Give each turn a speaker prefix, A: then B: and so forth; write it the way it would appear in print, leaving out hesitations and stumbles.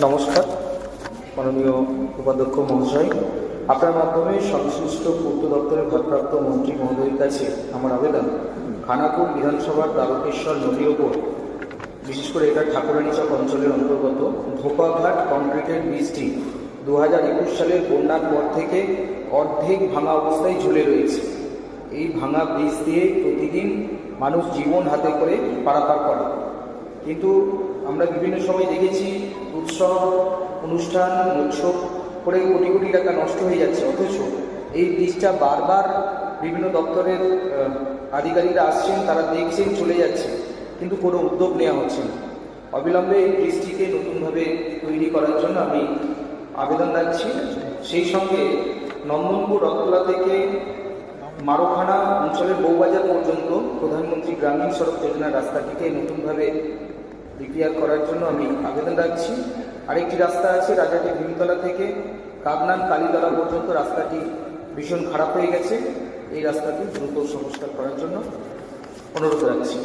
A: নমস্কার মাননীয় উপাধ্যক্ষ মহাশয়, আপনার মাধ্যমে সংশ্লিষ্ট পূর্ত দপ্তরের ভারপ্রাপ্ত মন্ত্রী মহোদয়ের কাছে আমার আবেদন, খানাকুল বিধানসভার দ্বারকেশ্বর নদীর ওপর, বিশেষ করে এটা ঠাকুরানীচক অঞ্চলের অন্তর্গত ধোপাঘাট কংক্রিটের ব্রিজটি 2021 সালের বন্যার পর থেকে অর্ধেক ভাঙা অবস্থায় ঝুলে রয়েছে। এই ভাঙা ব্রিজ দিয়ে প্রতিদিন মানুষ জীবন হাতে করে পারাপার করে, কিন্তু আমরা বিভিন্ন সময় দেখেছি উৎসব অনুষ্ঠান উৎসব করে কোটি কোটি টাকা নষ্ট হয়ে যাচ্ছে, অথচ এই ব্রিজটা বারবার বিভিন্ন দপ্তরের আধিকারিকরা আসছেন, তারা দেখছেন, চলে যাচ্ছে, কিন্তু কোনো উদ্যোগ নেওয়া হচ্ছে না। অবিলম্বে এই ব্রিজটিকে নতুনভাবে তৈরি করার জন্য আমি আবেদন রাখছি। সেই সঙ্গে নন্দনপুর রথতলা থেকে মারোখানা অঞ্চলের বউবাজার পর্যন্ত প্রধানমন্ত্রী গ্রামীণ সড়ক যোজনার রাস্তাটিকে নতুনভাবে রিপেয়ার করার জন্য আমি আবেদন রাখছি। আরেকটি রাস্তা আছে রাজাটি ভীমতলা থেকে কাবনান কালীতলা পর্যন্ত, রাস্তাটি ভীষণ খারাপ হয়ে গেছে, এই রাস্তাটি দ্রুত সংস্কার করার জন্য অনুরোধ রাখছি।